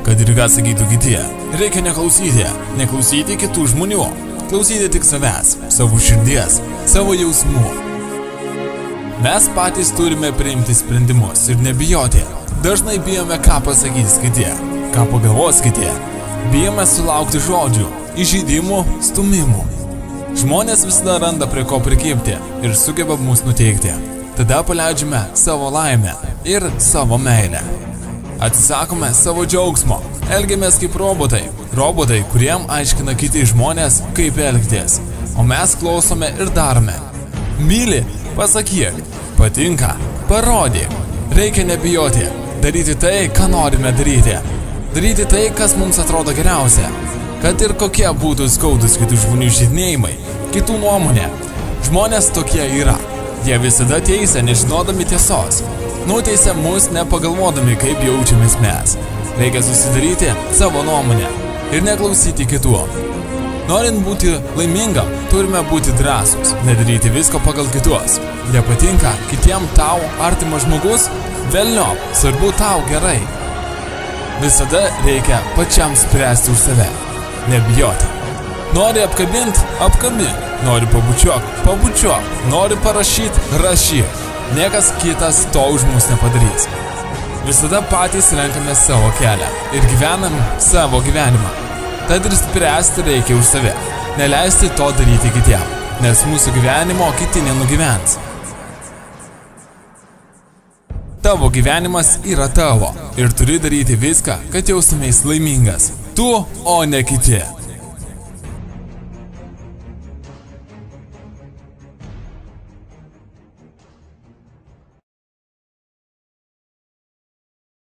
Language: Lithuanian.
Kad ir ką sakytų kiti, reikia neklausyti kitų žmonių, klausyti tik savęs, savo širdies, savo jausmų. Mes patys turime priimti sprendimus ir nebijoti. Dažnai bijome, ką pasakys kiti, ką pagalvos kiti. Bijome sulaukti žodžių, įžeidimų, stumimų. Žmonės visada randa prie ko prikibti ir sugeba mus nuteikti. Tada paleidžiame savo laimę ir savo meilę. Atsisakome savo džiaugsmo, elgiamės kaip robotai, kuriem aiškina kiti žmonės, kaip elgtis, o mes klausome ir darome. Myli, pasakyk, patinka, parodyk, reikia nebijoti, daryti tai, ką norime daryti tai, kas mums atrodo geriausia, kad ir kokie būtų skaudus kitų žmonių žydinėjimai, kitų nuomonė. Žmonės tokie yra, jie visada teisia nežinodami tiesos. Nuteisia mus nepagalvodami, kaip jaučiamės mes. Reikia susidaryti savo nuomonę ir neklausyti kitų. Norint būti laimingam, turime būti drąsūs, nedaryti visko pagal kitus. Nepatinka kitiem tau artimas žmogus? Velniop, svarbu tau gerai. Visada reikia pačiam spręsti už save, nebijoti. Nori apkabint? Apkabink. Nori pabučiuok. Nori parašyt? Rašyk. Niekas kitas to už mus nepadarys. Visada patys renkame savo kelią ir gyvenam savo gyvenimą. Tad ir spręsti reikia už save. Neleisti to daryti kitiem, nes mūsų gyvenimo kiti nenugyvens. Tavo gyvenimas yra tavo ir turi daryti viską, kad jaustumės laimingas. Tu, o ne kiti.